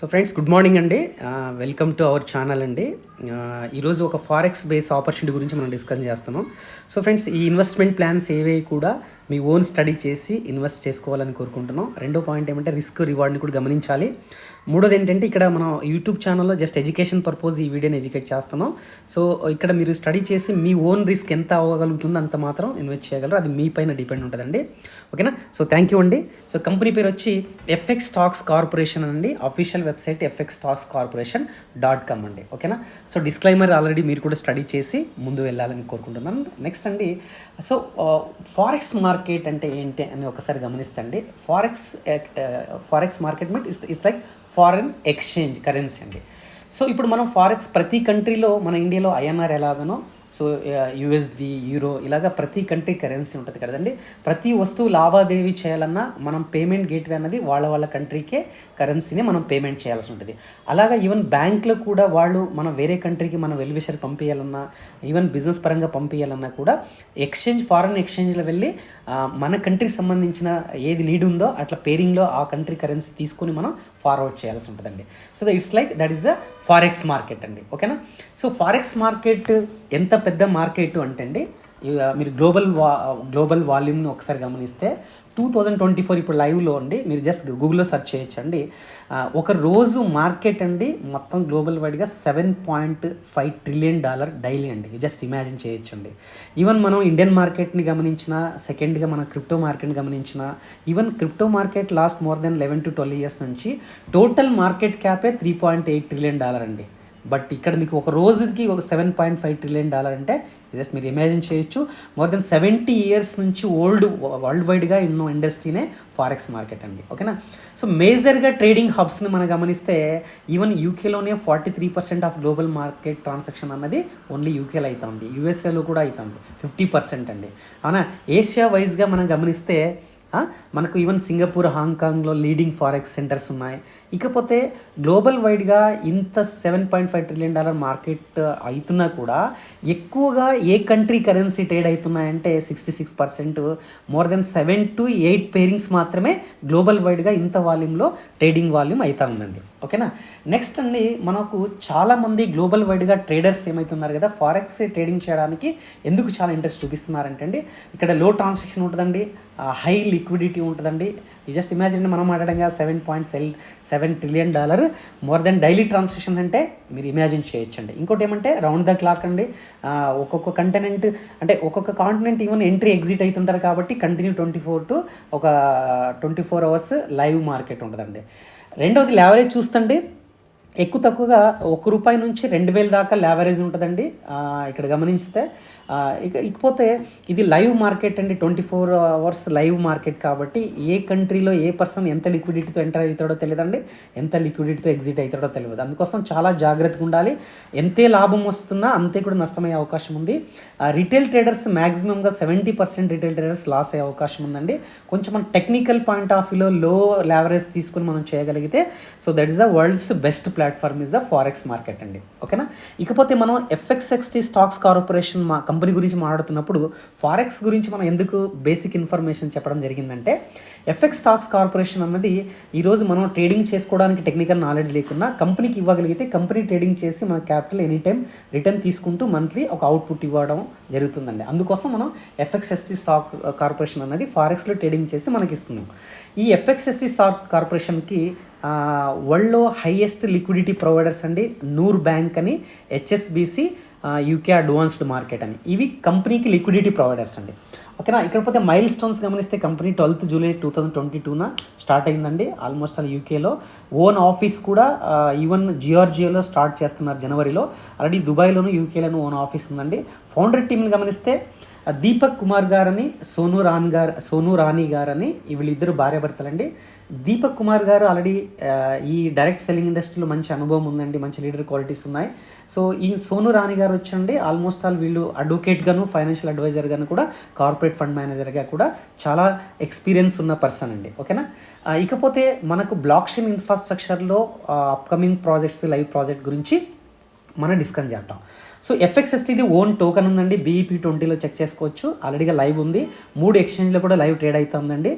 So friends good morning అండి. Welcome to our channel అండి. ఈరోజు ఒక ఫారెక్స్ బేస్ ఆపర్చునిటీ గురించి మనం డిస్కస్ చేస్తున్నాం. సో ఫ్రెండ్స్, ఈ ఇన్వెస్ట్మెంట్ ప్లాన్స్ ఏవేవి కూడా మీ ఓన్ స్టడీ చేసి ఇన్వెస్ట్ చేసుకోవాలని కోరుకుంటున్నాం. రెండో పాయింట్ ఏమంటే రిస్క్ రివార్డ్ని కూడా గమనించాలి. మూడోది ఏంటంటే ఇక్కడ మనం యూట్యూబ్ ఛానల్లో జస్ట్ ఎడ్యుకేషన్ పర్పస్ ఈ వీడియోని ఎడ్యుకేట్ చేస్తున్నాం. సో ఇక్కడ మీరు స్టడీ చేసి మీ ఓన్ రిస్క్ ఎంత అవ్వగలుగుతుందో అంత మాత్రం ఇన్వెస్ట్ చేయగలరు. అది మీ పైన డిపెండ్ ఉంటుందండి. ఓకేనా? సో థ్యాంక్ యూ అండి. సో కంపెనీ పేరు వచ్చి ఎఫ్ఎక్స్ స్టాక్స్ కార్పొరేషన్ అండి. అఫీషియల్ వెబ్సైట్ fxstockscorporation.com అండి. ఓకేనా? సో డిస్క్లైమర్ ఆల్రెడీ మీరు కూడా స్టడీ చేసి ముందు వెళ్ళాలని కోరుకుంటున్నాను. నెక్స్ట్ అండి, సో ఫారెక్స్ మార్కెట్ అంటే ఏంటి అని ఒకసారి గమనిస్తండి. Forex market meet it's like foreign exchange currency అండి. సో ఇప్పుడు మనం ఫారెక్స్ ప్రతి కంట్రీలో, మన ఇండియాలో ఐఎన్ఆర్ ఎలాగనో, సో యూఎస్డి, యూరో ఇలాగ ప్రతి కంట్రీ కరెన్సీ ఉంటుంది కదండి. ప్రతి వస్తువు లావాదేవీ చేయాలన్నా మనం పేమెంట్ గేట్వే అన్నది వాళ్ళ కంట్రీకే కరెన్సీని మనం పేమెంట్ చేయాల్సి ఉంటుంది. అలాగా ఈవెన్ బ్యాంక్లో కూడా వాళ్ళు మనం వేరే కంట్రీకి మనం వెల్విషర్ పంపించాలన్నా, ఈవెన్ బిజినెస్ పరంగా పంపించాలన్నా కూడా ఫారెన్ ఎక్స్చేంజ్లో వెళ్ళి మన కంట్రీకి సంబంధించిన ఏది నీడ్ ఉందో అట్లా పేరింగ్లో ఆ కంట్రీ కరెన్సీ తీసుకొని మనం ఫార్వర్డ్ చేయాల్సి ఉంటుందండి. So it's like that is the forex market అండి. ఓకేనా? సో ఫారెక్స్ మార్కెట్ ఎంత పెద్ద మార్కెట్ అంటే అండి, మీరు గ్లోబల్ వాల్యూమ్ని ఒకసారి గమనిస్తే 2024 ఇప్పుడు లైవ్లో అండి, మీరు జస్ట్ గూగుల్లో సెర్చ్ చేయొచ్చండి. ఒక రోజు మార్కెట్ అండి మొత్తం గ్లోబల్ వైడ్గా $7.5 ట్రిలియన్ డైలీ అండి. జస్ట్ ఇమాజిన్ చేయొచ్చండి. ఈవెన్ మనం ఇండియన్ మార్కెట్ని గమనించిన, సెకండ్గా మన క్రిప్టో మార్కెట్ని గమనించిన, even crypto market last more than 11 to 12 years నుంచి టోటల్ మార్కెట్ క్యాపే $3.8 ట్రిలియన్ అండి. బట్ ఇక్కడ మీకు ఒక రోజుకి ఒక $7.5 ట్రిలియన్ అంటే జస్ట్ మీరు ఇమాజిన్ చేయొచ్చు. మోర్ దెన్ 70 years నుంచి వరల్డ్ వైడ్గా ఎన్నో ఇండస్ట్రీనే ఫారెక్స్ మార్కెట్ అండి. ఓకేనా? సో మేజర్గా ట్రేడింగ్ హబ్స్ని మనం గమనిస్తే ఈవెన్ యూకేలోనే 43% ఆఫ్ గ్లోబల్ మార్కెట్ ట్రాన్సాక్షన్ అన్నది ఓన్లీ యూకేలో అవుతుంది. యూఎస్ఏలో కూడా అవుతుంది 50% అండి. అవునా? ఏషియా వైజ్గా మనం గమనిస్తే మనకు ఈవెన్ సింగపూర్, హాంకాంగ్లో లీడింగ్ ఫారెక్స్ సెంటర్స్ ఉన్నాయి. ఇకపోతే గ్లోబల్ వైడ్గా ఇంత $7.5 ట్రిలియన్ మార్కెట్ అవుతున్నా కూడా ఎక్కువగా ఏ కంట్రీ కరెన్సీ ట్రేడ్ అవుతున్నాయంటే 66%, మోర్ దెన్ 7 to 8 పేరింగ్స్ మాత్రమే గ్లోబల్ వైడ్గా ఇంత వాల్యూమ్లో ట్రేడింగ్ వాల్యూమ్ అవుతా ఉందండి. ఓకేనా? నెక్స్ట్ అండి, మనకు చాలామంది గ్లోబల్ వైడ్గా ట్రేడర్స్ ఏమవుతున్నారు కదా, ఫారెక్స్ ట్రేడింగ్ చేయడానికి ఎందుకు చాలా ఇంట్రెస్ట్ చూపిస్తున్నారంటే అండి, ఇక్కడ లో ట్రాన్సాక్షన్ ఉంటుందండి, హై లిక్విడిటీ ఉంటుందండి. జస్ట్ ఇమాజిన్ మనం మాట్లాడంగా $7.7 trillion more than daily transaction అంటే మీరు ఇమాజిన్ చేయొచ్చండి. ఇంకోటి ఏమంటే రౌండ్ ద క్లాక్ అండి. ఒక్కొక్క కంటినెంట్ అంటే ఒక్కొక్క కాంటినెంట్ ఈవెన్ ఎంట్రీ ఎగ్జిట్ అవుతుంటారు కాబట్టి కంటిన్యూ 24 hours లైవ్ మార్కెట్ ఉంటుందండి. రెండవది లావరేజ్ చూస్తండి, ఎక్కువ తక్కువగా ₹1 నుంచి 2,000 దాకా లావరేజ్ ఉంటుందండి. ఇక్కడ గమనిస్తే ఇకపోతే ఇది లైవ్ మార్కెట్ అండి, 24 hours లైవ్ మార్కెట్ కాబట్టి ఏ కంట్రీలో ఏ పర్సన్ ఎంత లిక్విడిటీతో ఎంటర్ అవుతాడో తెలియదండి, ఎంత లిక్విడిటీతో ఎగ్జిట్ అవుతాడో తెలియదు. అందుకోసం చాలా జాగ్రత్తగా ఉండాలి. ఎంతే లాభం వస్తున్నా అంతే కూడా నష్టమయ్యే అవకాశం ఉంది. రిటైల్ ట్రేడర్స్ మ్యాక్సిమంగా 70% రిటైల్ ట్రేడర్స్ లాస్ అయ్యే అవకాశం ఉందండి. కొంచెం మన టెక్నికల్ పాయింట్ ఆఫ్ వ్యూలో లో లావరేజ్ తీసుకుని మనం చేయగలిగితే so that is the world's best platform is the forex market అండి. ఓకేనా? ఇకపోతే మనం ఎఫ్ఎక్స్ఎక్స్టీ స్టాక్స్ కార్పొరేషన్ కంపెనీ గురించి మాట్లాడుతున్నప్పుడు ఫారెక్స్ గురించి మనం ఎందుకు బేసిక్ ఇన్ఫర్మేషన్ చెప్పడం జరిగిందంటే, ఎఫ్ఎక్స్ స్టాక్స్ కార్పొరేషన్ అన్నది ఈరోజు మనం ట్రేడింగ్ చేసుకోవడానికి టెక్నికల్ నాలెడ్జ్ లేకున్నా కంపెనీకి ఇవ్వగలిగితే కంపెనీ ట్రేడింగ్ చేసి మన క్యాపిటల్ ఎనీ టైం రిటర్న్ తీసుకుంటూ మంత్లీ ఒక అవుట్పుట్ ఇవ్వడం జరుగుతుందండి. అందుకోసం మనం ఎఫ్ఎక్స్ఎస్టీ స్టాక్ కార్పొరేషన్ అన్నది ఫారెక్స్లో ట్రేడింగ్ చేసి మనకి ఇస్తున్నాం. ఈ ఎఫ్ఎక్స్ఎస్టీ స్టాక్ కార్పొరేషన్కి వరల్డ్లో హైయెస్ట్ లిక్విడిటీ ప్రొవైడర్స్ అండి, నూర్ బ్యాంక్ అని, హెచ్ఎస్బిసి, యూకే అడ్వాన్స్డ్ మార్కెట్ అని, ఇవి కంపెనీకి లిక్విడిటీ ప్రొవైడర్స్ అండి. ఓకేనా? ఇకపోతే మైల్ స్టోన్స్ గమనిస్తే కంపెనీ 12th July 2022 స్టార్ట్ అయిందండి. ఆల్మోస్ట్ ఆల్ యూకేలో ఓన్ ఆఫీస్ కూడా ఈవెన్ జియార్జియాలో స్టార్ట్ చేస్తున్నారు జనవరిలో. ఆల్రెడీ దుబాయ్లోను, యూకేలోను ఓన్ ఆఫీస్ ఉందండి. ఫౌండర్ టీమ్ని గమనిస్తే దీపక్ కుమార్ గారని, సోను రాణి గారని, వీళ్ళిద్దరు భార్యాభర్తలండి. దీపక్ కుమార్ గారు ఆల్రెడీ ఈ డైరెక్ట్ సెల్లింగ్ ఇండస్ట్రీలో మంచి అనుభవం ఉందండి, మంచి లీడర్ క్వాలిటీస్ ఉన్నాయి. సో ఈ సోను రాణి గారు వచ్చండి ఆల్మోస్ట్ ఆల్ వీళ్ళు అడ్వకేట్గాను, ఫైనాన్షియల్ అడ్వైజర్గాను కూడా, కార్పొరేట్ ఫండ్ మేనేజర్గా కూడా చాలా ఎక్స్పీరియన్స్ ఉన్న పర్సన్ అండి. ఓకేనా? ఇకపోతే మనకు బ్లాక్ చైన్ ఇన్ఫ్రాస్ట్రక్చర్లో అప్కమింగ్ ప్రాజెక్ట్స్, లైవ్ ప్రాజెక్ట్ గురించి మనం డిస్కస్ చేద్దాం. సో ఎఫ్ఎక్స్ఎస్టీది ఓన్ టోకెన్ ఉందండి, BEP20లో చెక్ చేసుకోవచ్చు, ఆల్రెడీగా లైవ్ ఉంది. 3 ఎక్స్చేంజ్లో కూడా లైవ్ ట్రేడ్ అవుతుందండి,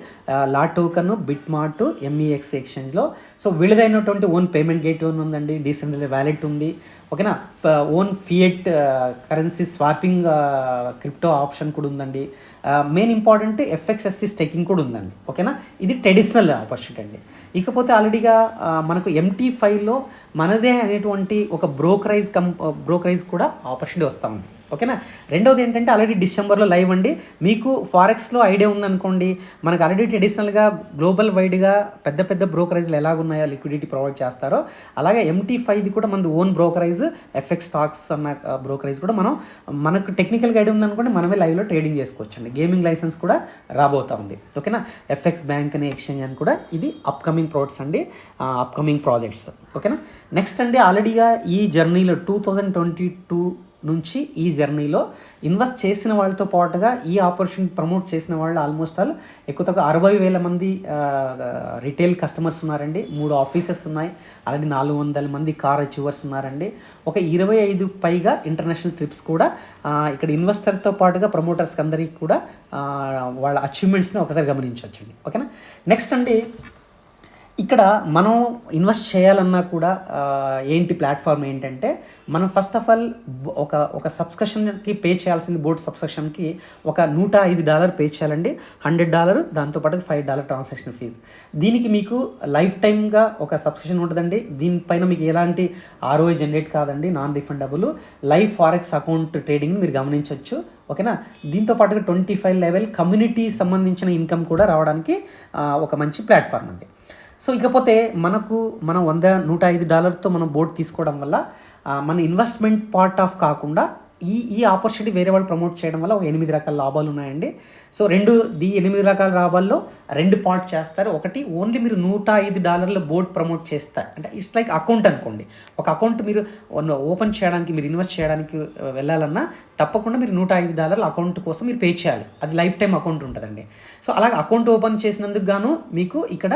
లా టోకన్, బిట్మార్ట్, MEX ఎక్స్చేంజ్లో. సో వీళ్ళదైనటువంటి ఓన్ పేమెంట్ గేట్ ఉందండి, డీసెంట్రలైజ్డ్ వ్యాలెట్ ఉంది, ఓకేనా. Own fiat currency swapping crypto option కూడా ఉందండి. మెయిన్ ఇంపార్టెంట్ ఎఫ్ఎక్స్ఎస్టీ స్టేకింగ్ కూడా ఉందండి, ఓకేనా. ఇది ట్రెడిషనల్ ఆపర్చునిటీ అండి. ఇకపోతే ఆల్రెడీగా మనకు MT5లో మనదే అనేటువంటి ఒక బ్రోకరైజ్ కూడా ఆపర్చునిటీ వస్తూ ఉంది, ఓకేనా. రెండవది ఏంటంటే ఆల్రెడీ డిసెంబర్లో లైవ్ అండి. మీకు ఫారెక్స్లో ఐడియా ఉందనుకోండి, మనకు ఆల్రెడీ ట్రెడిషనల్గా గ్లోబల్ వైడ్గా పెద్ద పెద్ద బ్రోకరైజ్లు ఎలాగున్నాయో లిక్విడిటీ ప్రొవైడ్ చేస్తారో, అలాగే MT5ది కూడా మనది ఓన్ బ్రోకరైజ్, FX స్టాక్స్ అన్న బ్రోకరైజ్ కూడా మనకు టెక్నికల్గా ఐడియా ఉందనుకోండి, మనమే లైవ్లో ట్రేడింగ్ చేసుకోవచ్చండి. గేమింగ్ లైసెన్స్ కూడా రాబోతా ఉంది, ఓకేనా. FX బ్యాంక్ అనే ఎక్స్చేంజ్ అని కూడా ఇది అప్కమింగ్ ప్రోడక్ట్స్ అండి, అప్కమింగ్ ప్రాజెక్ట్స్, ఓకేనా. నెక్స్ట్ అండి ఆల్రెడీగా ఈ జర్నీలో 2022 నుంచి ఈ జర్నీలో ఇన్వెస్ట్ చేసిన వాళ్ళతో పాటుగా ఈ ఆపర్చునిటీ ప్రమోట్ చేసిన వాళ్ళు ఆల్మోస్ట్ ఆల్ ఎక్కువ తక్కువ 60,000 మంది రిటైల్ కస్టమర్స్ ఉన్నారండి. 3 ఆఫీసెస్ ఉన్నాయి, అలాగే 400 మంది కార్ అచీవర్స్ ఉన్నారండి. ఒక 25 పైగా ఇంటర్నేషనల్ ట్రిప్స్ కూడా ఇక్కడ ఇన్వెస్టర్తో పాటుగా ప్రమోటర్స్కి అందరికీ కూడా వాళ్ళ అచీవ్మెంట్స్ని ఒకసారి గమనించవచ్చండి, ఓకేనా. నెక్స్ట్ అండి ఇక్కడ మనం ఇన్వెస్ట్ చేయాలన్నా కూడా ఏంటి ప్లాట్ఫామ్ ఏంటంటే, మనం ఫస్ట్ ఆఫ్ ఆల్ ఒక సబ్స్క్రిప్షన్కి పే చేయాల్సింది, బోర్డ్ సబ్స్క్రిప్షన్కి ఒక $105 పే చేయాలండి, $100, దాంతోపాటు $5 ట్రాన్సాక్షన్ ఫీజు. దీనికి మీకు లైఫ్ టైమ్గా ఒక సబ్స్క్రిప్షన్ ఉంటుందండి. దీనిపైన మీకు ఎలాంటి ROI జనరేట్ కాదండి, non refundable live forex account trading మీరు గమనించవచ్చు, ఓకేనా. దీంతో పాటుగా 25 లెవెల్ కమ్యూనిటీ సంబంధించిన ఇన్కమ్ కూడా రావడానికి ఒక మంచి ప్లాట్ఫామ్ అండి. సో ఇకపోతే మనం $105తో మనం బోర్డు తీసుకోవడం వల్ల మన ఇన్వెస్ట్మెంట్ పార్ట్ ఆఫ్ కాకుండా ఈ ఆపర్చునిటీ వేరే వాళ్ళు ప్రమోట్ చేయడం వల్ల ఒక 8 రకాల లాభాలు ఉన్నాయండి. సో 8 రకాల లాభాల్లో 2 పార్ట్ చేస్తారు. ఒకటి ఓన్లీ మీరు $105 బోర్డ్ ప్రమోట్ చేస్తారు అంటే ఇట్స్ లైక్ అకౌంట్ అనుకోండి. ఒక అకౌంట్ మీరు ఓపెన్ చేయడానికి, మీరు ఇన్వెస్ట్ చేయడానికి వెళ్ళాలన్నా తప్పకుండా మీరు $105 అకౌంట్ కోసం మీరు పే చేయాలి. అది లైఫ్ టైం అకౌంట్ ఉంటుందండి. సో అలాగే అకౌంట్ ఓపెన్ చేసినందుకు గాను మీకు ఇక్కడ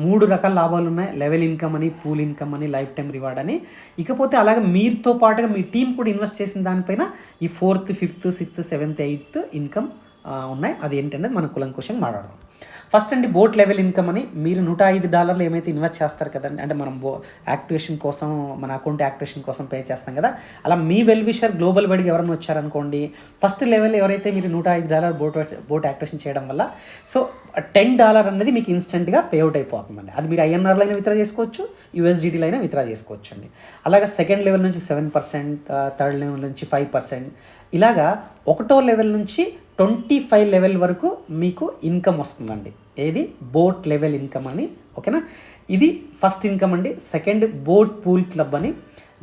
3 రకాల లాభాలు ఉన్నాయి. లెవెల్ ఇన్కమ్ అని, పూల్ ఇన్కమ్ అని, లైఫ్ టైం రివార్డ్ అని. ఇకపోతే అలాగే మీరుతో పాటుగా మీ టీం కూడా ఇన్వెస్ట్ చేసిన దానిపైన ఈ 4th, 5th, 6th, 7th, 8th income ఉన్నాయి. అది ఏంటంటే మనం కులంకుశంగా మాట్లాడదాం. ఫస్ట్ అండి బోట్ లెవెల్ ఇన్కమ్ అని. మీరు $105 ఏమైతే ఇన్వెస్ట్ చేస్తారు కదండి, అంటే మనం యాక్టివేషన్ కోసం, మన అకౌంట్ యాక్టివేషన్ కోసం పే చేస్తాం కదా, అలా మీ వెల్ విషర్ గ్లోబల్ వైడ్గా ఎవరైనా వచ్చారనుకోండి, ఫస్ట్ లెవెల్ ఎవరైతే మీరు $105 బోట్ యాక్టివేషన్ చేయడం వల్ల సో $10 అనేది మీకు ఇన్స్టెంట్గా పేఅవుట్ అయిపోతుందండి. అది మీరు INRలో అయినా విత్డ్రా చేసుకోవచ్చు, USDTలో అయినా విత్డ్రా చేసుకోవచ్చు అండి. అలాగే సెకండ్ లెవెల్ నుంచి 7%, థర్డ్ లెవెల్ నుంచి 5%, ఇలాగా 1వ లెవెల్ నుంచి 25 లెవెల్ వరకు మీకు ఇన్కమ్ వస్తుందండి. ఏది బోట్ లెవెల్ ఇన్కమ్ అని, ఓకేనా. ఇది ఫస్ట్ ఇన్కమ్ అండి. సెకండ్ బోట్ పూల్ క్లబ్ అని.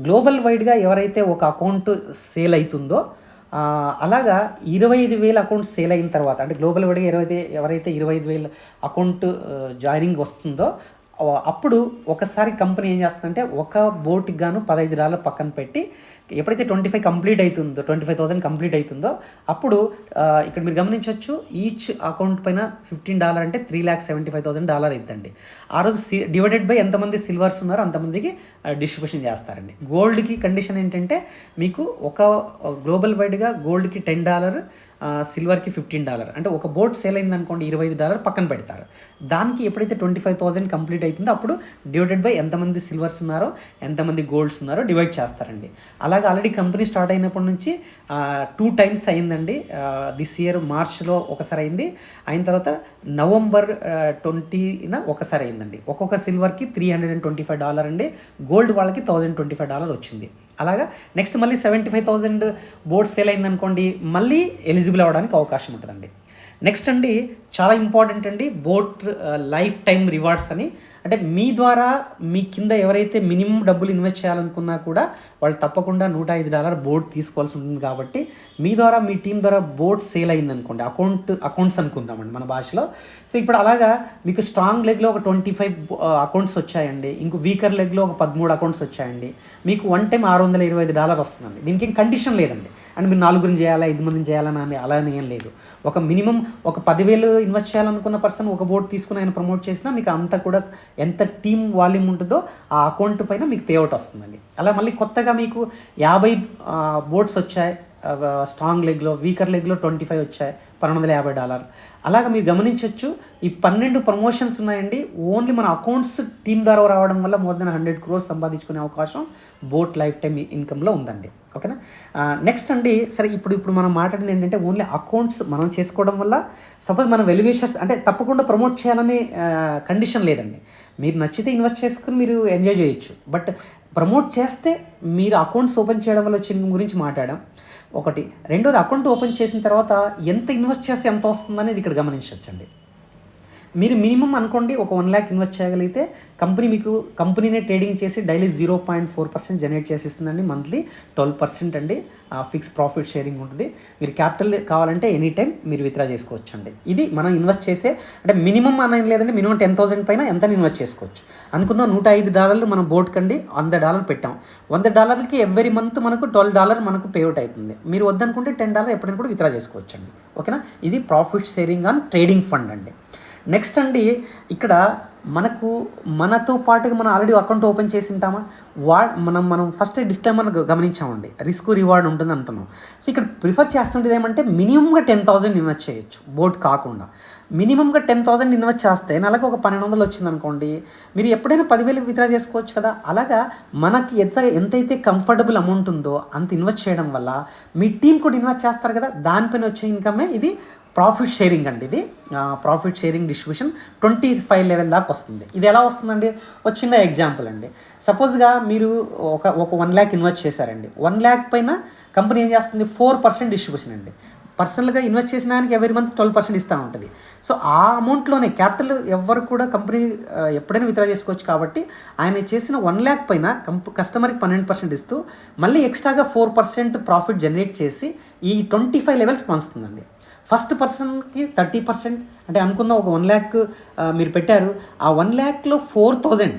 గ్లోబల్ వైడ్గా ఎవరైతే ఒక అకౌంట్ సేల్ అవుతుందో అలాగా 25,000 అకౌంట్ సేల్ అయిన తర్వాత, అంటే గ్లోబల్ వైడ్గా ఎవరైతే 25,000 అకౌంట్ జాయినింగ్ వస్తుందో అప్పుడు ఒకసారి కంపెనీ ఏం చేస్తుందంటే ఒక బోట్కి గాను $15 పక్కన పెట్టి, ఎప్పుడైతే 25,000 కంప్లీట్ అవుతుందో అప్పుడు ఇక్కడ మీరు గమనించవచ్చు, ఈచ్ అకౌంట్ పైన $15 అంటే $3,75,000 అవుతుందండి. ఆ రోజు డివైడెడ్ బై ఎంతమంది సిల్వర్స్ ఉన్నారో అంతమందికి డిస్ట్రిబ్యూషన్ చేస్తారండి. గోల్డ్కి కండిషన్ ఏంటంటే, మీకు ఒక గ్లోబల్ వైడ్గా గోల్డ్కి $10, సిల్వర్కి $15, అంటే ఒక బోట్ సేల్ అయింది అనుకోండి $25 పక్కన పెడతారు. దానికి ఎప్పుడైతే 25,000 కంప్లీట్ అవుతుందో అప్పుడు డివైడెడ్ బై ఎంతమంది సిల్వర్స్ ఉన్నారో, ఎంతమంది గోల్డ్స్ ఉన్నారో డివైడ్ చేస్తారండి. అలాగే ఆల్రెడీ కంపెనీ స్టార్ట్ అయినప్పటి నుంచి 2 times అయిందండి. దిస్ ఇయర్ మార్చ్లో ఒకసారి అయింది, అయిన తర్వాత నవంబర్ 20న ఒకసారి అయిందండి. ఒక్కొక్క సిల్వర్కి $325 అండి, గోల్డ్ వాళ్ళకి $1,025 వచ్చింది. అలాగా నెక్స్ట్ మళ్ళీ 75,000 బోట్ సేల్ అయిందనుకోండి, మళ్ళీ ఎలిజిబుల్ అవ్వడానికి అవకాశం ఉంటుందండి. నెక్స్ట్ అండి చాలా ఇంపార్టెంట్ అండి బోట్ లైఫ్ టైం రివార్డ్స్ అని. అంటే మీ ద్వారా మీ కింద ఎవరైతే మినిమం డబ్బులు ఇన్వెస్ట్ చేయాలనుకున్నా కూడా వాళ్ళు తప్పకుండా $105 బోట్ తీసుకోవాల్సి ఉంటుంది. కాబట్టి మీ ద్వారా, మీ టీం ద్వారా బోట్ సేల్ అయిందనుకోండి, అకౌంట్స్ అనుకుందామండి మన భాషలో. సో ఇప్పుడు అలాగా మీకు స్ట్రాంగ్ లెగ్లో ఒక 25 అకౌంట్స్ వచ్చాయండి, ఇంకో వీకర్ లెగ్లో ఒక 13 అకౌంట్స్ వచ్చాయండి, మీకు వన్ టైం $625 వస్తుందండి. దీనికి ఏం కండిషన్ లేదండి. అంటే మీరు 4 చేయాలా, 5 మందిని చేయాలని అలానే ఏం లేదు. ఒక మినిమం ఒక 10,000 ఇన్వెస్ట్ చేయాలనుకున్న పర్సన్ ఒక బోట్ తీసుకుని ఆయన ప్రమోట్ చేసినా మీకు అంతా కూడా ఎంత టీమ్ వాల్యూమ్ ఉంటుందో ఆ అకౌంట్ పైన మీకు పేఅవుట్ వస్తుందండి. అలా మళ్ళీ కొత్తగా మీకు 50 బోట్స్ వచ్చాయి స్ట్రాంగ్ లెగ్లో, వీకర్ లెగ్లో 25 వచ్చాయి $1250. అలాగా మీరు గమనించవచ్చు. ఈ 12 ప్రమోషన్స్ ఉన్నాయండి. ఓన్లీ మన అకౌంట్స్ టీమ్ ద్వారా రావడం వల్ల మోర్ దెన్ 100 crores సంపాదించుకునే అవకాశం బోట్ లైఫ్ టైమ్ ఇన్కమ్లో ఉందండి. ఓకేనా. నెక్స్ట్ అండి, సరే ఇప్పుడు మనం మాట్లాడింది ఏంటంటే ఓన్లీ అకౌంట్స్ మనం చేసుకోవడం వల్ల సపోజ్ మనం వెల్యువేషన్స్ అంటే తప్పకుండా ప్రమోట్ చేయాలనే కండిషన్ లేదండి. మీరు నచ్చితే ఇన్వెస్ట్ చేసుకుని మీరు ఎంజాయ్ చేయొచ్చు. బట్ ప్రమోట్ చేస్తే మీరు అకౌంట్స్ ఓపెన్ చేయడం వల్ల వచ్చిన గురించి మాట్లాడాం ఒకటి. రెండోది, అకౌంట్ ఓపెన్ చేసిన తర్వాత ఎంత ఇన్వెస్ట్ చేస్తే ఎంత వస్తుందనేది ఇక్కడ గమనించవచ్చండి. మీరు మినిమం అనుకోండి ఒక 1 lakh ఇన్వెస్ట్ చేయగలిగితే కంపెనీనే ట్రేడింగ్ చేసి డైలీ 0.4% జనరేట్ చేసేస్తుందండి. మంత్లీ 12% అండి ఫిక్స్ ప్రాఫిట్ షేరింగ్ ఉంటుంది. మీరు క్యాపిటల్ కావాలంటే ఎనీ టైం మీరు విత్డ్రా చేసుకోవచ్చు అండి. ఇది మనం ఇన్వెస్ట్ చేసే అంటే మినిమం అనేది లేదండి. మినిమం 10,000 పైన ఎంత ఇన్వెస్ట్ చేసుకోవచ్చు. అనుకుందాం $105 మనం బోట్ కండి $100 పెట్టాం. $100కి ఎవ్రీ మంత్ మనకు $12 మనకు పేఅవుట్ అవుతుంది. మీరు వద్దనుకుంటే $10 ఎప్పుడైనా కూడా విత్డ్రా చేసుకోవచ్చు అండి. ఓకేనా. ఇది profit sharing on trading fund అండి. నెక్స్ట్ అండి, ఇక్కడ మనతో పాటుగా మనం ఆల్రెడీ అకౌంట్ ఓపెన్ చేసి ఉంటామా, మనం ఫస్ట్ డిస్క్లైమర్ గమనించామండి. రిస్క్ రివార్డ్ ఉంటుంది అంటున్నాం. సో ఇక్కడ ప్రిఫర్ చేస్తుండేది ఏమంటే మినిమంగా 10,000 ఇన్వెస్ట్ చేయొచ్చు బోట్ కాకుండా. మినిమంగా 10,000 ఇన్వెస్ట్ చేస్తే నెలకు ఒక 1,200 వచ్చింది అనుకోండి, మీరు ఎప్పుడైనా 10,000 విత్డ్రా చేసుకోవచ్చు కదా. అలాగా మనకి ఎంతైతే కంఫర్టబుల్ అమౌంట్ ఉందో అంత ఇన్వెస్ట్ చేయడం వల్ల మీ టీం కూడా ఇన్వెస్ట్ చేస్తారు కదా, దానిపైన వచ్చే ఇన్కమే ఇది ప్రాఫిట్ షేరింగ్ అండి. ఇది ప్రాఫిట్ షేరింగ్ డిస్ట్రిబ్యూషన్ 25 లెవెల్ దాకా వస్తుంది. ఇది ఎలా వస్తుందండి, ఒక చిన్న ఎగ్జాంపుల్ అండి. సపోజ్గా మీరు ఒక 1 lakh ఇన్వెస్ట్ చేశారండి. 1 lakh పైన కంపెనీ ఏం చేస్తుంది, 4% డిస్ట్రిబ్యూషన్ అండి. పర్సనల్గా ఇన్వెస్ట్ చేసిన దానికి ఎవరి మంత్ 12% ఇస్తూ ఉంటుంది. సో ఆ అమౌంట్లోనే క్యాపిటల్ ఎవరు కూడా కంపెనీ ఎప్పుడైనా విత్డ్రా చేసుకోవచ్చు. కాబట్టి ఆయన చేసిన 1 lakh పైన కస్టమర్కి 12% ఇస్తూ మళ్ళీ ఎక్స్ట్రాగా 4% ప్రాఫిట్ జనరేట్ చేసి ఈ 25 లెవెల్స్ పంచుతుందండి. ఫస్ట్ పర్సన్కి 30% అంటే అనుకుందాం ఒక 1 lakh మీరు పెట్టారు. ఆ 1 lakhలో 4,000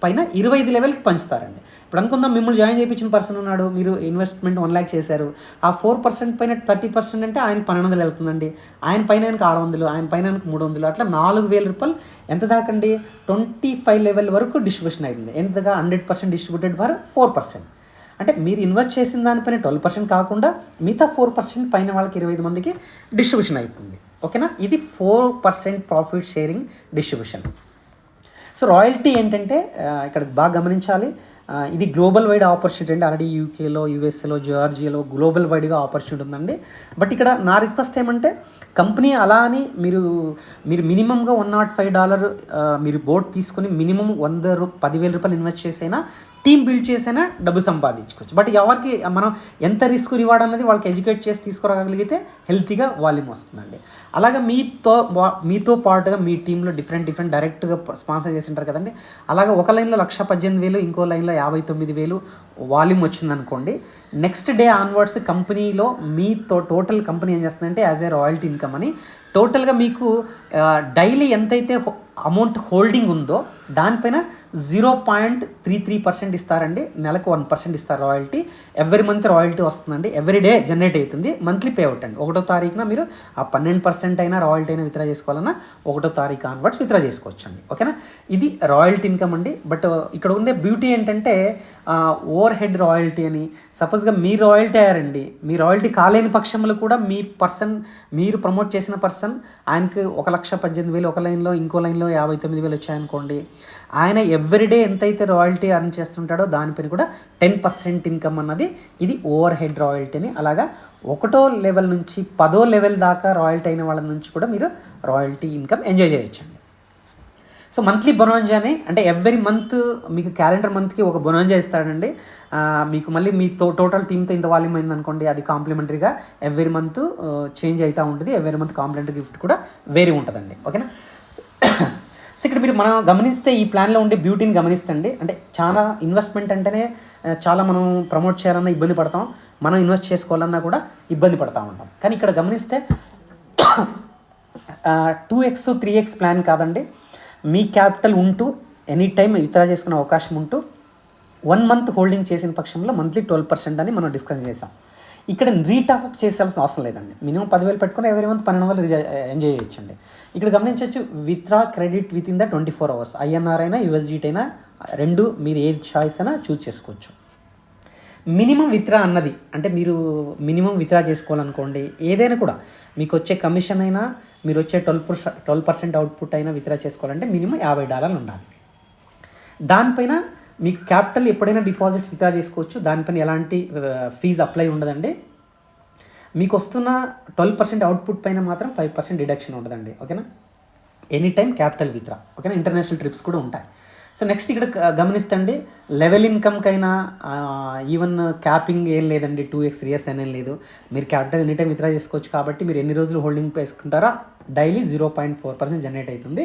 పైన 25 లెవెల్కి పంచుతారండి. ఇప్పుడు అనుకుందాం మిమ్మల్ని జాయిన్ చేయించిన పర్సన్ ఉన్నాడు, మీరు ఇన్వెస్ట్మెంట్ 1 lakh చేశారు. ఆ 4% పైన 30% అంటే ఆయనకి 1,200 వెళ్తుందండి. ఆయన పైన ఆయనకి 600, ఆయన పైన ఆయనకి 300, అట్లా 4,000 రూపాయలు ఎంత దాకండి 25 లెవెల్ వరకు డిస్ట్రిబ్యూషన్ అయింది. ఎంతగా 100% డిస్ట్రిబ్యూటెడ్ ఫర్ 4%. అంటే మీరు ఇన్వెస్ట్ చేసిన దానిపైన 12% కాకుండా మిగతా 4% పైన వాళ్ళకి 25 మందికి డిస్ట్రిబ్యూషన్ అవుతుంది. ఓకేనా. ఇది 4% profit sharing distribution. So royalty ఏంటంటే ఇక్కడ బాగా గమనించాలి. ఇది గ్లోబల్ వైడ్ ఆపర్చునిటీ అండి. ఆల్రెడీ యూకేలో, యూఎస్ఏలో, జార్జియాలో గ్లోబల్ వైడ్గా ఆపర్చునిటీ ఉందండి. బట్ ఇక్కడ నా రిక్వెస్ట్ ఏమంటే కంపెనీ అలా అని మీరు మినిమంగా $105 మీరు బోట్ తీసుకొని మినిమం 10,000 రూపాయలు ఇన్వెస్ట్ చేసైనా టీమ్ బిల్డ్ చేసైనా డబ్బు సంపాదించుకోవచ్చు. బట్ ఎవరికి మనం ఎంత రిస్క్ రివార్డ్ అనేది వాళ్ళకి ఎడ్యుకేట్ చేసి తీసుకురాగలిగితే హెల్తీగా వాల్యూమ్ వస్తుందండి. అలాగా మీతో పాటుగా మీ టీంలో డిఫరెంట్ డైరెక్ట్గా స్పాన్సర్ చేసి ఉంటారు కదండి. అలాగా ఒక లైన్లో 118,000, ఇంకో లైన్లో 59,000 వాల్యూమ్ వచ్చిందనుకోండి. నెక్స్ట్ డే ఆన్వర్డ్స్ కంపెనీలో మీతో టోటల్ కంపెనీ ఏం చేస్తుందంటే యాజ్ ఏ రాయల్టీ ఇన్కమ్ అని టోటల్గా మీకు డైలీ ఎంతైతే అమౌంట్ హోల్డింగ్ ఉందో దానిపైన 0.33% ఇస్తారండి. నెలకు 1% ఇస్తారు రాయల్టీ. ఎవ్రీ మంత్ రాయల్టీ వస్తుందండి. ఎవ్రీ డే జనరేట్ అవుతుంది. మంత్లీ పేఅవుట్ అండి. 1వ తారీఖున మీరు ఆ 12% అయినా రాయల్టీ అయినా విత్డ్రా చేసుకోవాలన్నా 1వ తారీఖు ఆన్వర్డ్స్ విత్డ్రా చేసుకోవచ్చు అండి. ఓకేనా. ఇది రాయల్టీ ఇన్కమ్ అండి. బట్ ఇక్కడ ఉండే బ్యూటీ ఏంటంటే ఓవర్ హెడ్ రాయల్టీ అని. సపోజ్గా మీరు రాయల్టీ అయ్యారండి, మీ రాయల్టీ కాలేని పక్షంలో కూడా మీరు ప్రమోట్ చేసిన పర్సన్ ఆయనకి 1,18,000 ఒక లైన్లో, ఇంకో లైన్లో 59,000 వచ్చాయనుకోండి. ఆయన ఎవ్రీడే ఎంతైతే రాయల్టీ అర్న్ చేస్తుంటాడో దానిపైన కూడా 10% ఇన్కమ్ అన్నది ఇది ఓవర్ హెడ్ రాయల్టీ అని. అలాగా 1వ లెవెల్ నుంచి 10వ లెవెల్ దాకా రాయల్టీ అయిన వాళ్ళ నుంచి కూడా మీరు రాయల్టీ ఇన్కమ్ ఎంజాయ్ చేయొచ్చండి. సో మంత్లీ బొనాంజాని అంటే ఎవ్రీ మంత్ మీకు క్యాలెండర్ మంత్కి ఒక బొనాంజా ఇస్తాడండి. మీకు మళ్ళీ మీ టోటల్ టీమ్తో ఇంత వాల్యూమ్ అయిందనుకోండి, అది కాంప్లిమెంటరీగా ఎవ్రీ మంత్ చేంజ్ అవుతూ ఉంటుంది. ఎవ్రీ మంత్ కాంప్లిమెంటరీ గిఫ్ట్ కూడా వేరే ఉంటుందండి. ఓకేనా. సో ఇక్కడ మీరు మనం గమనిస్తే ఈ ప్లాన్లో ఉండే బ్యూటీని గమనిస్తండి. అంటే చాలా ఇన్వెస్ట్మెంట్ అంటేనే చాలా మనం ప్రమోట్ చేయాలన్నా ఇబ్బంది పడతాం, మనం ఇన్వెస్ట్ చేసుకోవాలన్నా కూడా ఇబ్బంది పడతా ఉంటాం. కానీ ఇక్కడ గమనిస్తే 2x 3x ప్లాన్ కాదండి. మీ క్యాపిటల్ ఉంటూ ఎనీ టైం విత్డ్రా చేసుకునే అవకాశం ఉంటూ 1 month హోల్డింగ్ చేసిన పక్షంలో మంత్లీ 12% అని మనం డిస్కస్ చేసాం. ఇక్కడ రీటాప్ చేయాల్సిన అవసరం లేదండి. మినిమం 10,000 పెట్టుకుని ఎవరీ మంత్ 1,200 ఎంజాయ్ చేయొచ్చండి. ఇక్కడ గమనించవచ్చు, withdraw credit with in the 24 hours. INR అయినా యూఎస్డిటీ అయినా రెండు, మీరు ఏ చాయిస్ అయినా చూస్ చేసుకోవచ్చు. మినిమం విత్డ్రా అన్నది అంటే మీరు మినిమం విత్డ్రా చేసుకోవాలనుకోండి, ఏదైనా కూడా మీకు వచ్చే కమిషన్ అయినా, మీరు వచ్చే 12% అవుట్పుట్ అయినా విత్డ్రా చేసుకోవాలంటే మినిమం $50 ఉండాలి. దానిపైన మీకు క్యాపిటల్ ఎప్పుడైనా డిపాజిట్స్ విత్డ్రా చేసుకోవచ్చు. దానిపైన ఎలాంటి ఫీజు అప్లై ఉండదండి. మీకు వస్తున్న 12% అవుట్పుట్ పైన మాత్రం 5% డిడక్షన్ ఉండదండి. ఓకేనా, ఎనీ టైం క్యాపిటల్ విత్డ్రా. ఓకేనా, ఇంటర్నేషనల్ ట్రిప్స్ కూడా ఉంటాయి. సో నెక్స్ట్ ఇక్కడ గమనిస్తండి, లెవెల్ ఇన్కమ్కైనా ఈవెన్ క్యాపింగ్ ఏం లేదండి, 2x 3x అనేది లేదు. మీరు క్యాపిటల్ ఎనీ టైం విత్డ్రా చేసుకోవచ్చు. కాబట్టి మీరు ఎన్ని రోజులు హోల్డింగ్ వేసుకుంటారో డైలీ 0.4% జనరేట్ అవుతుంది.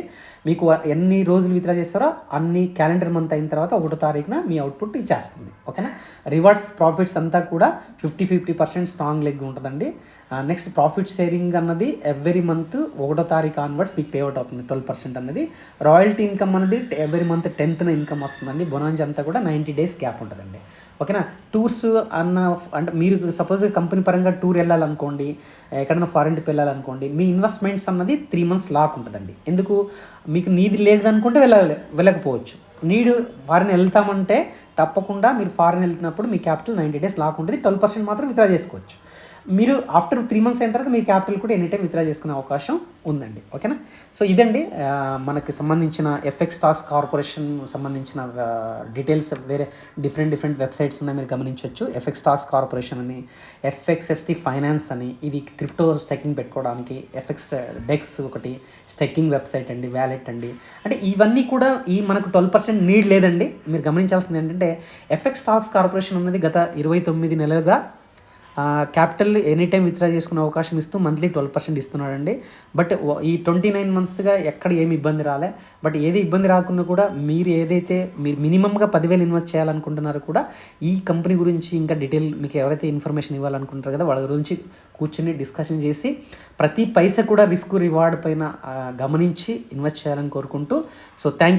మీకు ఎన్ని రోజులు విత్డ్రా చేస్తారో అన్ని క్యాలెండర్ మంత్ అయిన తర్వాత 1వ తారీఖున మీ అవుట్పుట్ ఇచ్చేస్తుంది. ఓకేనా, రివార్డ్స్ ప్రాఫిట్స్ అంతా కూడా 50% స్ట్రాంగ్ లెగ్ ఉంటుందండి. నెక్స్ట్ ప్రాఫిట్ షేరింగ్ అన్నది ఎవ్రీ మంత్ 1వ తారీఖు ఆన్వర్డ్స్ మీకు పేఅవుట్ అవుతుంది 12% అన్నది. రాయల్టీ ఇన్కమ్ అనేది ఎవ్రీ మంత్ 10th ఇన్కమ్ వస్తుందండి. బొనాంజ్ అంతా కూడా 90 days గ్యాప్ ఉంటుందండి. ఓకేనా, టూర్స్ అంటే మీరు సపోజ్ కంపెనీ పరంగా టూర్ వెళ్ళాలనుకోండి, ఎక్కడైనా ఫారెన్ ట్రిప్ వెళ్ళాలనుకోండి, మీ ఇన్వెస్ట్మెంట్స్ అన్నది 3 months లాక్ ఉంటుందండి. ఎందుకు, మీకు నీది లేదనుకుంటే వెళ్ళకపోవచ్చు. నీడు ఫారెన్ వెళ్తామంటే తప్పకుండా మీరు ఫారెన్ వెళ్తున్నప్పుడు మీ క్యాపిటల్ 90 days లాక్ ఉంటుంది. 12% మాత్రం విత్డ్రా చేసుకోవచ్చు. మీరు ఆఫ్టర్ 3 months అయిన తర్వాత మీ క్యాపిటల్ కూడా ఎనీ టైం విత్డ్రా చేసుకునే అవకాశం ఉందండి. ఓకేనా, సో ఇదండి మనకి సంబంధించిన ఎఫ్ఎక్స్ స్టాక్స్ కార్పొరేషన్ సంబంధించిన డీటెయిల్స్. వేరే డిఫరెంట్ వెబ్సైట్స్ ఉన్నాయి, మీరు గమనించవచ్చు. ఎఫ్ఎక్స్ స్టాక్స్ కార్పొరేషన్ అని, ఎఫ్ఎక్స్ఎస్టీ ఫైనాన్స్ అని, ఇది క్రిప్టో స్టెకింగ్ పెట్టుకోవడానికి. ఎఫ్ఎక్స్ డెక్స్ ఒకటి స్టెకింగ్ వెబ్సైట్ అండి, వ్యాలెట్ అండి. అంటే ఇవన్నీ కూడా మనకు 12% నీడ్ లేదండి. మీరు గమనించాల్సింది ఏంటంటే, ఎఫ్ఎక్స్ స్టాక్స్ కార్పొరేషన్ అనేది గత 29 నెలలుగా క్యాపిటల్ ఎనీ టైం విత్డ్రా చేసుకునే అవకాశం ఇస్తూ మంత్లీ 12% ఇస్తున్నాడండి. బట్ ఈ 29 monthsగా ఎక్కడ ఏమి ఇబ్బంది రాలే. బట్ ఏది ఇబ్బంది రాకున్నా కూడా మీరు మినిమంగా 10,000 ఇన్వెస్ట్ చేయాలనుకుంటున్నారో కూడా ఈ కంపెనీ గురించి ఇంకా డీటెయిల్ మీకు ఎవరైతే ఇన్ఫర్మేషన్ ఇవ్వాలనుకుంటారో కదా, వాళ్ళ గురించి కూర్చొని డిస్కషన్ చేసి ప్రతి పైసా కూడా రిస్క్ రివార్డ్ పైన గమనించి ఇన్వెస్ట్ చేయాలని కోరుకుంటూ, సో థ్యాంక్